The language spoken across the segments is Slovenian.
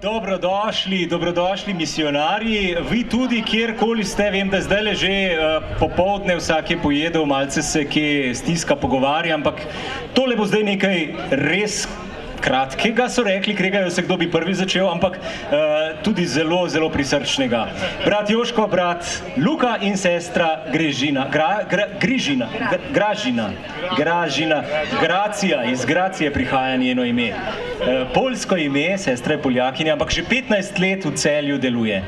Dobrodošli misionarji, vi tudi, kjerkoli ste, vem, da zdaj le že popoldne vsak je pojedel, malce se kje stiska, pogovarja, ampak tole bo zdaj nekaj res kratkega, so rekli, kregajo se, kdo bi prvi začel, ampak tudi zelo, zelo prisrčnega. Brat Joško, brat Luka in sestra Gražina, Gracija, iz Gracije prihaja njeno ime. Poljsko ime, sestra je Poljakinja, ampak že 15 let v Celju deluje.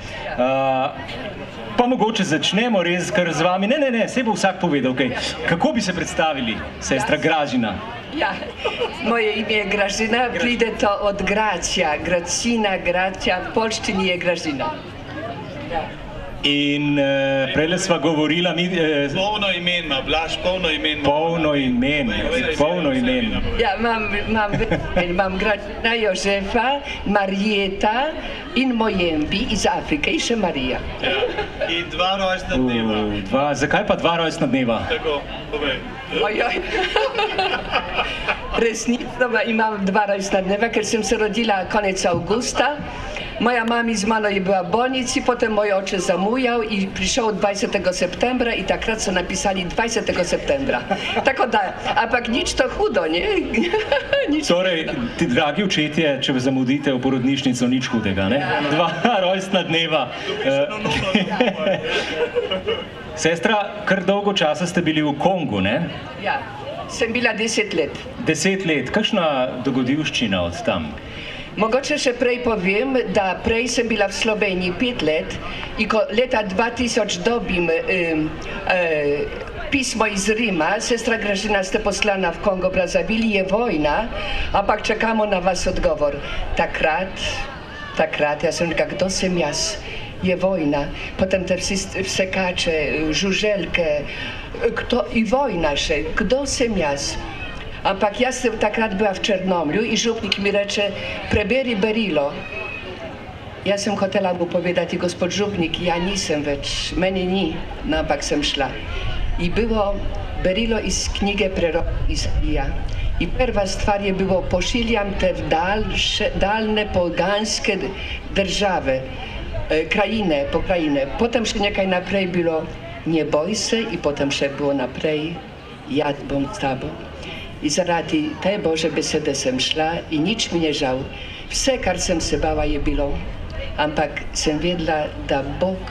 Pa mogoče začnemo res kar z vami. Ne, saj bo vsak povedal, kaj. Kako bi se predstavili, sestra Gražina? Ja, moje ime je Gražina, pride to od Gracija, Gracina, Gracija, v poljščini je Gražina. Ja. In prejle sva govorila mi... Polno imen ima, Blaž, polno imen. Polno imen. Ja, imam Gražina, Jožefa, Marjeta in Mojembi iz Afrike in še Marija. Ja. In 2 rojstna dneva. Zakaj pa 2 rojstna dneva? Tako, povej. Ojoj. Resnično imam 2 rojstna dneva, ker sem se rodila konec avgusta. Moja mama z mano je bila v bolnici, potem moj oče zamujal in prišel 20. septembra in takrat so napisali 20. septembra. Tako da, ampak nič to hudo, ne? Torej, ti dragi očetje, če vas zamudite v porodnišnico, nič hudega, ne? 2 rojstna dneva. Sestra, kar dolgo časa ste bili v Kongu, ne? Ja, sem bila 10 let. 10 let. Kakšna dogodivščina od tam? Mogoče še prej povem, da prej sem bila v Sloveniji 5 let in ko leta 2000 dobim pismo iz Rima, sestra Gražina, ste poslana v Kongo Brazzaville, je vojna, ampak čakamo na vas odgovor. Takrat, jaz sem rekla, kdo sem jaz? Je vojna. Potem te vsi vsekače, žuželke, i vojna še, kdo sem jaz? Ampak jaz sem takrat bila v Črnomlju in župnik mi reče, preberi berilo. Jaz sem hotela mu povedati, gospod župnik, ja nisem več, meni ni, no, ampak sem šla. In bilo berilo iz knjige proroka Izaija. In prva stvar je bilo, pošiljam te v daljne poganske države, pokrajine. Potem še nekaj naprej bilo, ne boj se, in potem še bilo naprej, jaz bom s tabo. In zaradi te Bože besede sem šla in nič mi je žal. Vse, kar sem se bala, je bilo. Ampak sem vedela, da Bog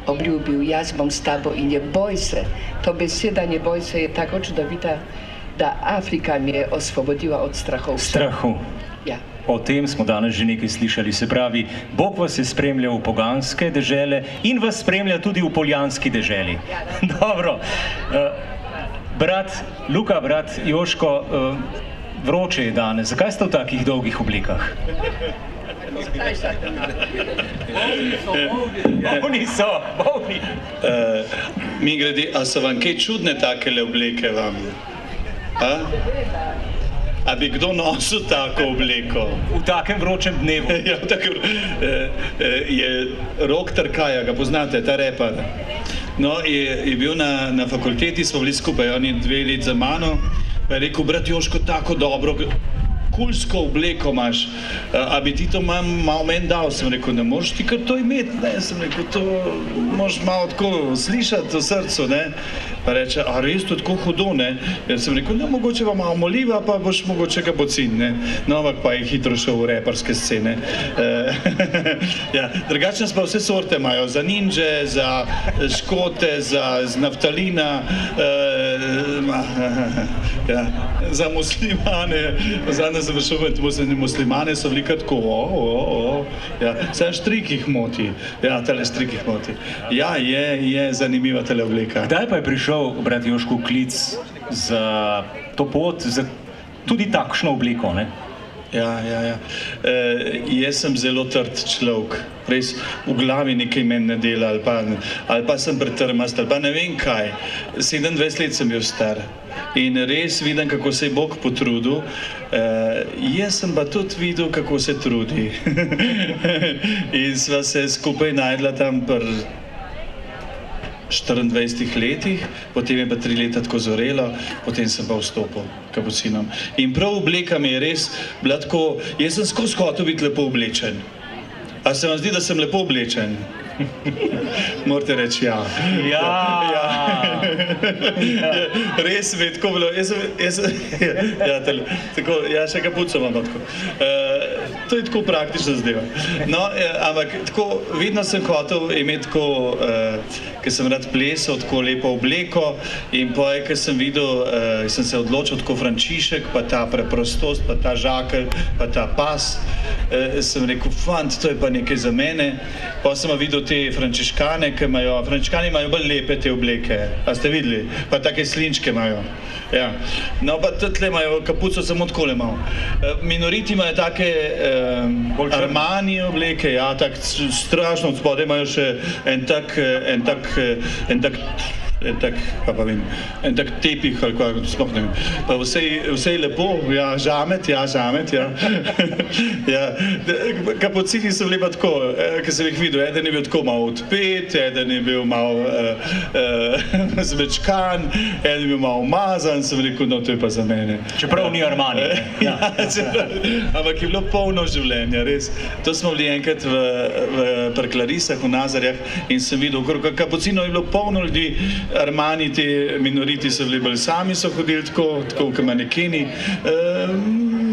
obljubil, jaz bom s tabo in ne boj se. To beseda ne boj se je tako čudovita, da Afrika mi je osvobodila od strahov. Strahu. Ja. O tem smo danes že nekaj slišali. Se pravi, Bog vas je spremljal v poganske dežele in vas spremlja tudi v poljanski deželi. Dobro. Brat Luka, brat Joško, vroče je danes. Zakaj ste v takih dolgih oblikah? Bolni so. Mimogrede, a so vam kaj čudne takele obleke vam? A bi kdo nosil tako obleko? V takem vročem dnevu. Ja, je Rok Trkaja, ga poznate, ta repar. No, je bil na fakulteti, smo bili skupaj, on je 2 let za mano, pa je rekel, brat Joško, tako dobro, kulsko obleko imaš, a bi ti to malo meni dal? Sem rekel, ne moreš ti kar to imeti, ne, sem rekel, to moraš malo tako slišati v srcu, ne. Pa reče, a res to tako hudo, ne? Jaz sem rekel, ne, mogoče pa malo moliva, pa boš mogoče kapocin, ne. No, ampak pa je hitro šel v reparske scene. Ja, drugačne pa vse sorte imajo, za ninže, za škote, za naftalina, ja, za muslimane, zadnje sem prišel med muslimane, so bili kar tako, ja, vse štrik jih moti, ja, tale štrik jih moti. Ja, je zanimiva tale obleka. Kdaj pa je prišel, brat Joško, klic za to pot, za tudi takšno obliko, ne? Ja. Jaz sem zelo trd človek, res v glavi nekaj meni ne dela, ali pa sem pretrmast, ali pa ne vem kaj. 27 let sem bil star in res vidim, kako se je Bog potrudil. Jaz sem pa tudi videl, kako se trudi. In sva se skupaj najdla tam pri 24 letih, potem je pa 3 leta tako zorelo, potem sem pa vstopil kapucinom. In prav obleka mi je res bila tako, jaz sem skozi hotel biti lepo oblečen. A se vam zdi, da sem lepo oblečen? Morate reči ja. Res mi je tako bilo, še kapuco imam tako. To je tako praktična zadeva. No, ampak tako, vedno sem hotel imeti tako, ker sem rad plesal, tako lepo obleko in potem, ker sem videl, sem se odločil tako Frančišek, pa ta preprostost, pa ta žakelj, pa ta pas, sem rekel, fant, to je pa nekaj za mene. Pa sem videl te frančiškane, frančiškani imajo bolj lepe te obleke, a ste videli? Pa take slinčke imajo. Ja. No, pa tle imajo kapuco samo takole malo. Minoriti imajo take Armani obleke, ja, tak strašno od spodaj imajo še en tak, en tak tepih ali kako, sploh ne vem. Pa vse je lepo, ja, žamet, ja. Ja, kapucini so bili pa tako, ker sem jih videl, eden je bil tako malo odpet, eden je bil malo zmečkan, eden je bil malo umazan, sem rekel, no, to je pa za mene. Čeprav ni Armani. Ja, ampak je bilo polno življenja, res. To smo bili enkrat pri Klarisah v Nazarjah in sem videl, okrog kapucinov je bilo polno ljudi. Armani, te minoriti so bili bolj sami, so hodili tako kot manekeni,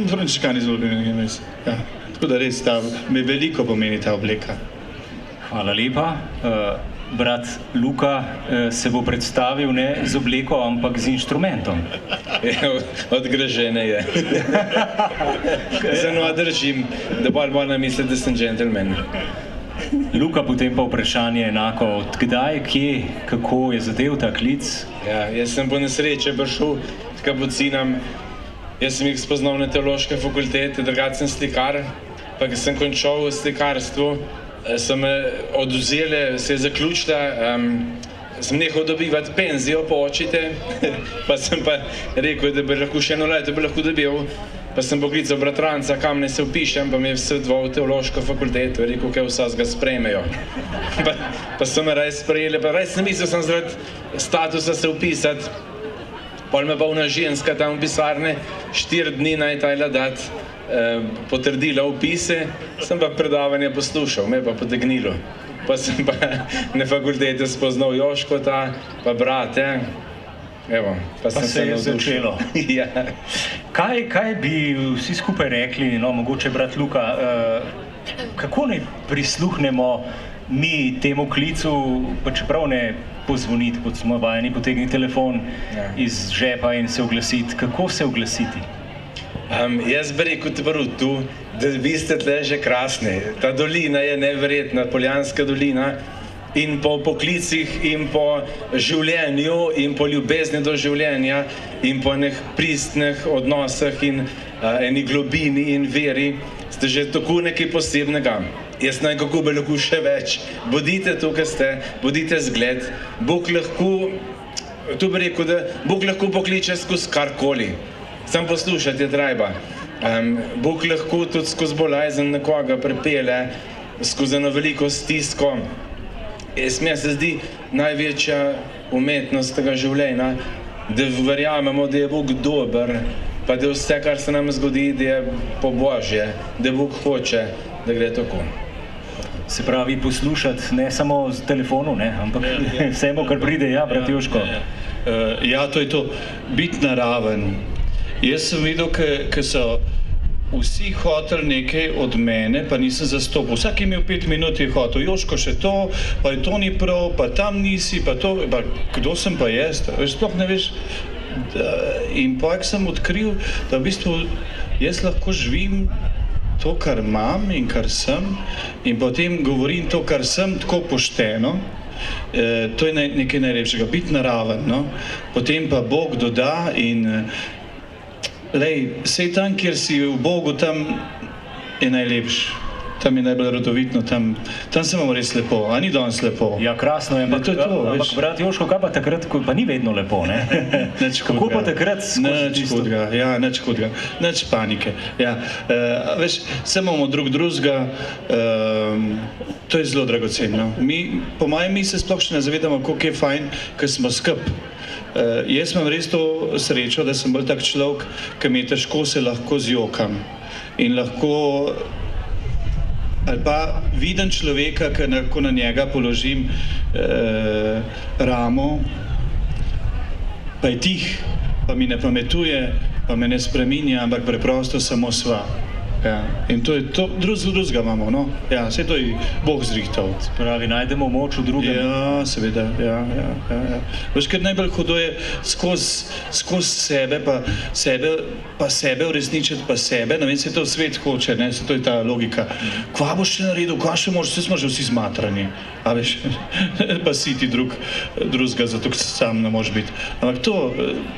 frančiškani so bili res. Ja. Tako da res mi veliko pomeni ta obleka. Hvala lepa. Brat Luka se bo predstavil ne z obleko, ampak z inštrumentom. Odgražene je. Zelo držim, da bolj namisli, da sem gentleman. Luka, potem pa vprašanje enako, od kdaj, kje, kako je zadev ta klic? Ja, jaz sem po nesreče prišel s kapucinam, jaz sem jih spoznal na teološke fakultete, drugače sem slikar, pa ko sem končal slikarstvo, so me odvzeli, se je zaključila, sem nehal dobivati penzijo po očite, pa sem pa rekel, da bi lahko še eno leto dobil. Pa sem poklical bratranca, kam naj se vpišem, pa mi je svetoval teološko fakulteto, je rekel, kaj vsega sprejmejo. Pa so me raje sprejeli, pa raje sem mislil, sem zaradi statusa se vpisati. Pol me pa ona ženska tam v pisarne 4 dni naj tajla dati potrdila vpise, sem pa predavanje poslušal, me pa potegnilo. Pa sem pa na fakultete spoznal Joškota, pa brate. Evo, pa se je začelo. Ja. Kaj bi vsi skupaj rekli, no, mogoče brat Luka, kako naj prisluhnemo mi temu klicu, pa čeprav ne pozvoniti, kot smo vajeni, potegniti telefon iz žepa in se oglasiti. Kako se oglasiti? Jaz bi rekel tu, da vi ste tle že krasni. Ta dolina je neverjetna, Poljanska dolina. In po poklicih, in po življenju, in po ljubezni do življenja, in po enih pristnih odnosih in eni globini in veri, ste že tako nekaj posebnega. Jaz naj kako bi lahko še več. Bodite tukaj ste, bodite zgled. Bog lahko, tu bi rekel, da Bog lahko pokliče skozi karkoli. Sam poslušati je treba. Bog lahko tudi skozi bolezen nekoga pripelje, skozi eno veliko stisko. Meni se zdi največja umetnost tega življenja, da verjamemo, da je Bog dober, pa da vse, kar se nam zgodi, da je po Božje, da Bog hoče, da gre tako. Se pravi, poslušati ne samo z telefonu, ne, ampak vsemu, kar pride, ja, brat Joško. Ja, to je to, biti naraven. Jaz sem videl, ko so vsi hoteli nekaj od mene, pa nisem zastopil. Vsak je imel 5 minut je hotel, Joško še to, pa je to ni prav, pa tam nisi, pa to, pa kdo sem pa jaz? Sploh ne veš. In potem sem odkril, da v bistvu jaz lahko živim to, kar imam in kar sem, in potem govorim to, kar sem, tako pošteno. To je nekaj najlepšega, biti naraven, no? Potem pa Bog doda in lej, sej tam, kjer si v Bogu, tam je najlepši. Tam je najbolj rodovitno, tam se imamo res lepo, a ni danes lepo? Ja, krasno je, ampak brat Joško, kaj pa takrat, pa ni vedno lepo, ne? Kako pa takrat skozi tisto? Nič hudega, nič panike. Ja, veš, se imamo drugega, to je zelo dragoceno. Po mojem, mi se sploh še ne zavedamo, koliko je fajn, ker smo skupaj. Jaz imam res to srečo, da sem bolj tak človek, ki mi je težko, se lahko zjokam in lahko ali pa vidim človeka, ko na njega položim ramo, pa je tih, pa mi ne pametuje, pa me ne spreminja, ampak preprosto samo sva. Ja. In to je to, drugega imamo, no? Ja, vse to je Bog zrihtal. Pravi, najdemo moč v drugem. Ja, seveda, ja. Veš, ker najbolj hudo je skozi sebe, pa sebe uresničiti, pa sebe, ne vem, se to svet hoče, ne, se to je ta logika. Kva boš še naredil, kva še možeš, vse smo že vsi zmatrani, a veš, pa si ti drugega, zato sam ne moš biti. Ampak to,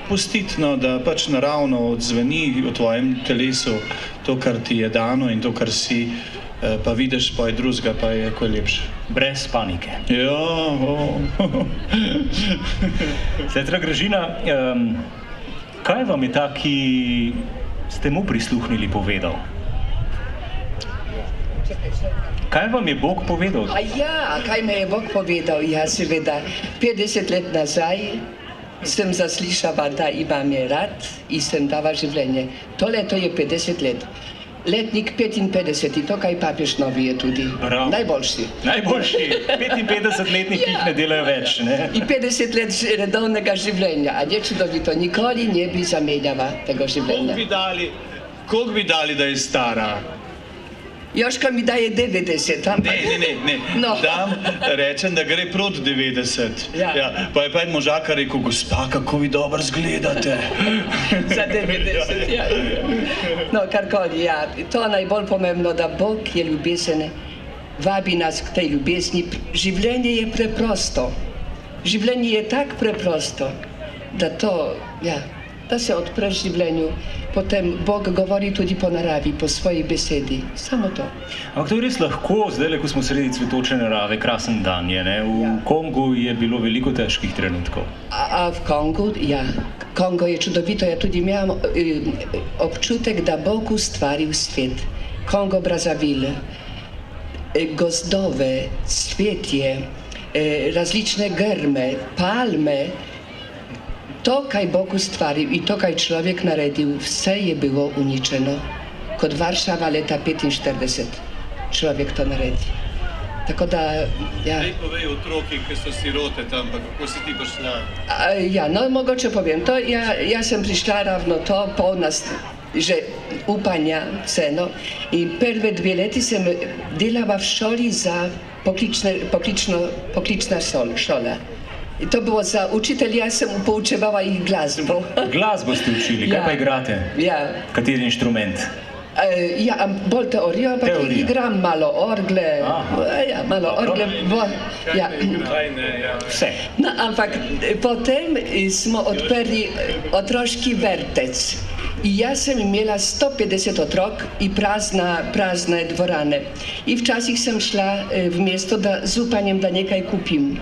pustiti, no, da pač naravno odzveni v tvojem telesu to, kar ti je dano in to, kar si, pa vidiš, pa je drugega, pa je ko je lepše. Brez panike. Ja, Sestra Gražina, kaj vam je ta, ki ste mu prisluhnili, povedal? Kaj vam je Bog povedal? A ja, kaj me je Bog povedal? Ja, seveda, 50 let nazaj sem zaslišala, da imam je rad in sem dala življenje. To leto je 50 let. Letnik 55, to kaj papež novi je tudi. Bravo. Najboljši. Najboljši, 55-letnik jih ne delajo več, ne? In 50 let redovnega življenja, a je čudovito, nikoli ne bi zamenjala tega življenja. Koliko bi dali, da je stara? Joška mi daje 90, ampak... Ne. No. Dam, rečem, da gre proti 90. Ja. Pa je pa en možaka rekel, gospa, kako vi dobro zgledate. Za 90, ja. No, karkoli, ja. To je najbolj pomembno, da Bog je ljubezen, vabi nas k tej ljubezni. Življenje je preprosto. Življenje je tak preprosto, da to, ja, da se odpreš življenju. Potem Bog govori tudi po naravi, po svoji besedi. Samo to. Ampak to je res lahko, zdaj, ko smo sredi cvetoče narave, krasen dan je, ne? V Kongu je bilo veliko težkih trenutkov. A v Kongu, ja. Kongo je čudovito, ja tudi imam občutek, da Bog ustvaril svet. Kongo, Brazzaville, gozdove, cvetje, različne grme, palme. To, kaj Bog ustvaril in to, kaj človek naredil, vse je bilo uničeno. Kot Varšava leta 45. Človek to naredi. Tako da, ja. Zdaj povej otroki, ki so sirote tam, pa kako si ti prišla? Ja, no, mogoče povem to. Ja sem prišla ravno to, polna že upanja, vseeno. In prve 2 leti sem delala v šoli za poklicna šola. In to bilo za učitelja, sem poučevala jih glasbo. Glasbo ste učili, kaj pa igrate? Ja. Kateri inštrument? Ja, bolj teorijo, ampak igram malo orgle. Ja, malo orgle. Ja. Vse. No, ampak potem smo odprli otroški vrtec. In jaz sem imela 150 otrok in prazne dvorane. In včasih sem šla v mesto z upanjem, da nekaj kupim.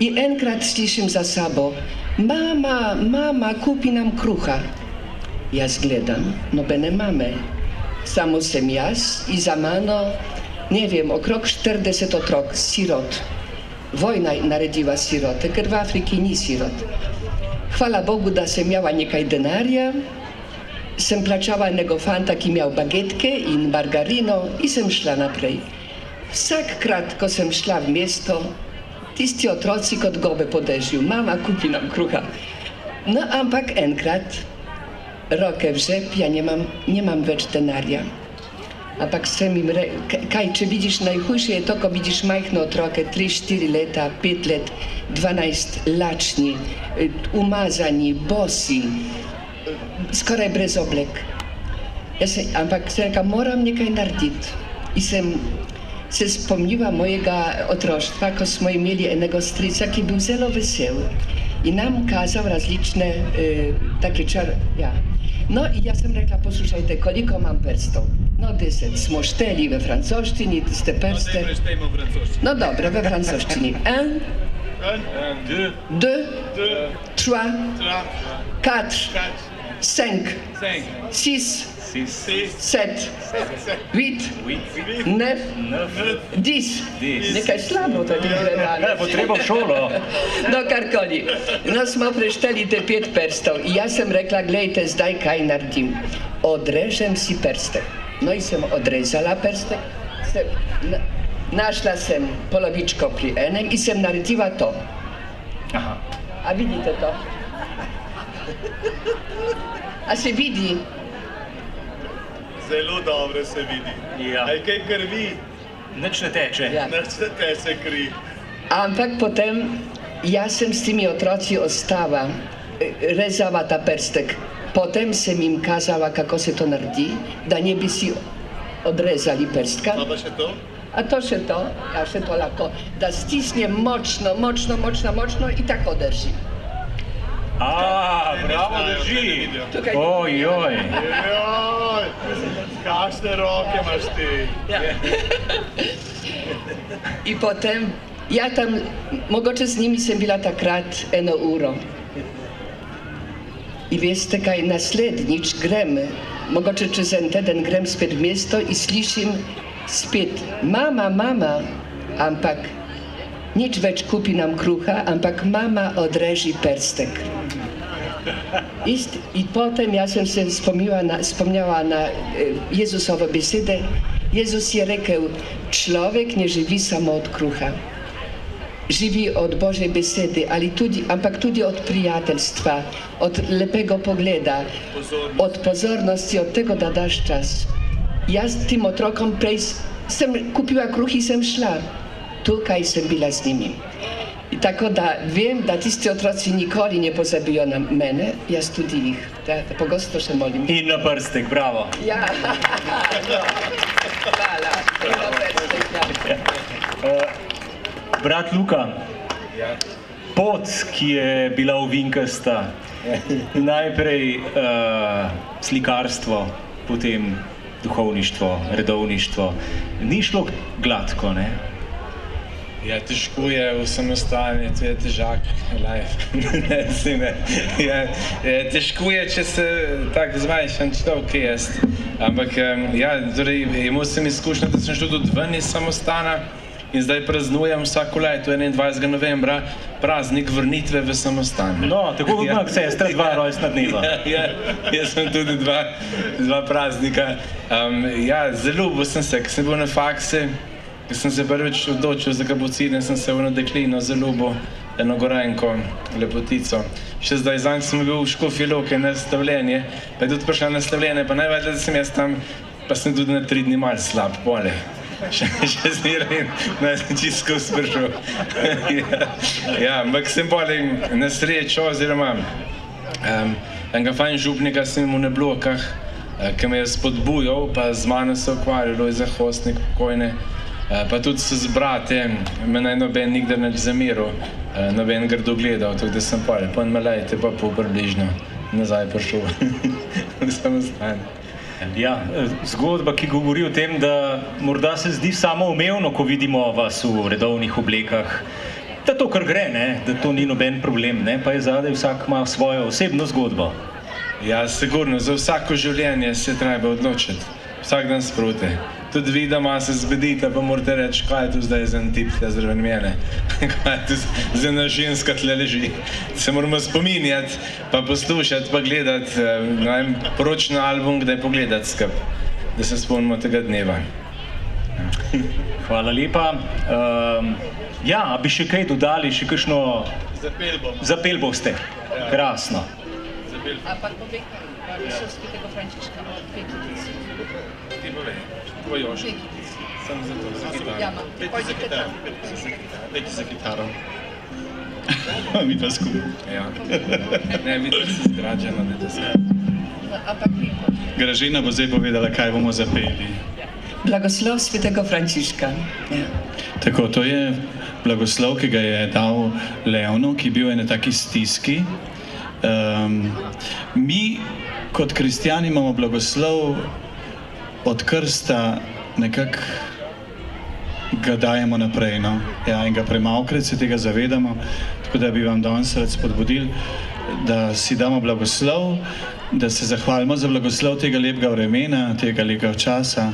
In enkrat slišim za sabo, mama, kupi nam kruha. Jaz gledam, nobene mame. Samo sem jaz in za mano, ne vem, okrog 40 otrok, sirot. Vojna je naredila sirote, ker v Afriki ni sirot. Hvala Bogu, da sem imela nekaj denarja, sem plačala enega fanta, ki imel bagetke in margarino in sem šla naprej. Vsakrat, ko sem šla v mesto, tisti otroci kot gobe po dežju, mama, kupi nam kruha. No, ampak enkrat, roke v žep, ja nemam več denarja. Ampak sem jim rekel, kaj, če vidiš, najhujše je to, ko vidiš majhne otroke, 3-4 leta, 5 let, 12, lačni, umazani, bosi, skoraj brez oblek. Ampak sem rekel, moram nekaj narediti. In sem se spomnila mojega otroštva, ko smo imeli enega strica, ki je bil zelo vesel in nam kazal različne take ja. No, in jaz sem rekla, poslušajte, koliko imam prstov? No, 10. Smo šteli v francoščini, tiste prste. No, dobro, v francoščini. 1, 2, 3, 4, 5, 6, 7, 8, 9, 10. Nekaj slabo to gre danes. Potreba v šolo. No, karkoli. No, smo prešteli te 5 prstov in jaz sem rekla, glejte, zdaj kaj naredim. Odrežem si prste. No, in sem odrezala prste Našla sem polovičko pri enem in sem naredila to. Aha. A vidite to? A se vidi? Zelo dobro se vidi. Ja. Aj kaj krvi, Nič ne teče. Ja. nič ne teče kri. Ampak potem jaz sem s temi otroci ostala, rezala ta prstek. Potem sem jim kazala, kako se to naredi, da ne bi si odrezali prstka. Pa še to? A to še to, ja še to lahko, da stisnem močno in tako drži. Bravo, drži. Tukaj Ojoj. Joj, kakšne roke imaš ti? In potem, ja tam, mogoče z njimi sem bila takrat 1 uro. In veste kaj, naslednjič grem, mogoče čez en teden grem spet v mesto in slišim spet, mama, ampak nič več kupi nam kruha, ampak mama odreži prstek. In potem jaz sem se spomnjala na Jezusove besede. Jezus je rekel, človek ne živi samo od kruha. Živi od Božje besede, ampak tudi od prijateljstva, od lepega pogleda, od pozornosti, od tega, da daš čas. Jaz tim otrokom prej sem kupila kruh in sem šla. Tukaj sem bila z njimi. In tako da vem, da tisti otroci nikoli ne pozabijo na mene, jaz tudi jih. Da pogosto še molim. In na prstek, bravo. Ja, hvala. Brat Luka, pot, ki je bila ovinkasta, najprej slikarstvo, potem duhovništvo, redovništvo, ni šlo gladko, ne? Ja, težko je v samostalni, to je težak life. Težko je, če se tako zmajšan človek jaz. Ampak ja, torej, imel sem izkušnjo, da sem šel tudi ven iz samostana in zdaj praznujem vsako leto, 21. novembra, praznik vrnitve v samostan. No, tako kot ima sestra 2 rojstna dneva. Jaz sem tudi dva praznika. Ja, zelo ljubil sem se, ko sem bil na fakse, ko sem se prvič odločil za kapucine, sem se v eno deklino zelo ljubil, eno gorenjko, lepotico. Še zdaj zanj sem bil v Škofji Loki na slavljenje, pa je tudi prišla na slavljenje, pa najvažje, da sem jaz tam, pa sem tudi na 3 dni mal slab, pole. Še zmeraj čisto sprašal. Ja, ampak sem potem na srečo, oziroma enega fajn župnika sem imel na blokah, ki me je spodbujal, pa z mano se ukvarjalo, za hostnik pokojne, pa tudi z bratem, me naj noben nikdar neč zameril, noben grdo gledal, tako da sem potem, pa malejte pa pol približno nazaj prišel v samostan. Ja, zgodba, ki govori o tem, da morda se zdi samoumevno, ko vidimo vas v redovnih oblekah, da to kar gre, ne? Da to ni noben problem, ne? Pa je zadaj vsak ima svojo osebno zgodbo. Ja, sigurno, za vsako življenje se treba odločiti, vsak dan sproti. Tudi vi, da se zbedite, pa morate reči, kaj je tu zdaj za en tip, zraven mene, kaj je tu za ena ženska tle leži. Se moramo spominjati, pa poslušati, pa gledati, poročni album, kdaj pogledati skup, da se spomnimo tega dneva. Hvala lepa. Ja, bi še kaj dodali, še kakšno... Zapel boste. Krasno. Ampak povej, kaj so svetega Frančiška od 5 kitici. Ti povej, tvoj Jožek. Sem za to, za kitaro. Ja, pojdite tam. Dajte za kitaro. Mi pa skupaj. Ja. Ne, vidite se zgrađeno, da te se. Ampak vi. Gražina bo zdaj povedala, kaj bomo zapeli. Blagoslov svetega Frančiška. Ja. Tako, to je blagoslov, ki ga je dal Leonu, ki je bil v eni taki stiski. Mi kot kristjani imamo blagoslov od krsta, nekako ga dajemo naprej, no? Ja, in ga premalokrat se tega zavedamo, tako da bi vam danes rad spodbudil, da si damo blagoslov, da se zahvalimo za blagoslov tega lepega vremena, tega lepega časa,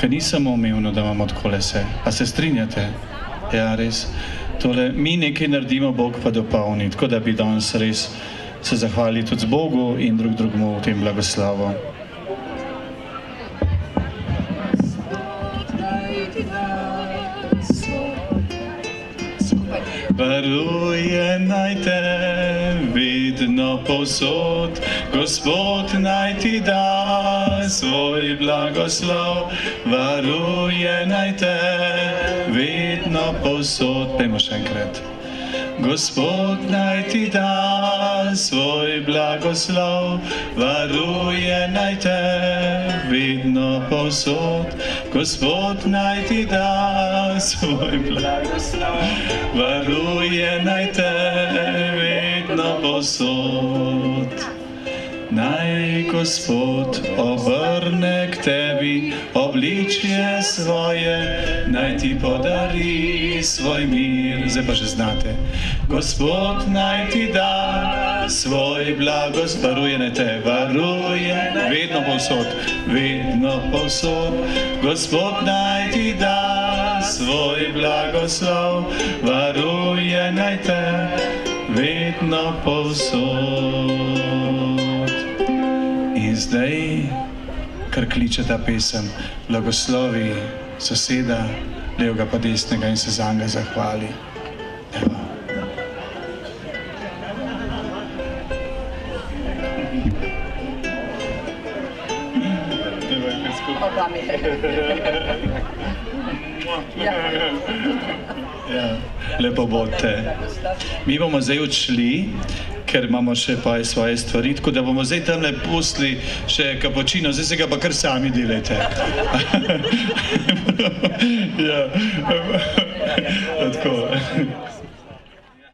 ker ni samo umevno, da imamo takole se. A se strinjate? Ja, res. Tole, mi nekaj naredimo, Bog pa dopolni, tako da bi danes res se zahvalili tudi Bogu in drugemu v tem blagoslovu. varuje naj te vidno povsod. Gospod naj ti da svoj blagoslov, varuje naj te vidno povsod. Pejmo še enkrat. Gospod naj ti da svoj blagoslov, varuje naj te vidno povsod. Gospod naj ti da svoj blagoslov, varuje naj te vidno povsod. Naj Gospod obrne k tebi obličje svoje, naj ti podari svoj mir. Zdaj pa že znate. Gospod naj ti da svoj blagoslov, varuje naj te, varuje vedno povsod, vedno povsod. Gospod naj ti da svoj blagoslov, varuje naj te vedno povsod. In zdaj, kar kliče ta pesem, blagoslovi soseda, levega pa desnega in se zanj zahvali. Evo. Ja, lepo bodte. Mi bomo zdaj odšli, ker imamo še pa svoje stvari, tako da bomo zdaj tamle pustili še kapučino, zdaj se ga pa kar sami delajte. Ja, tako.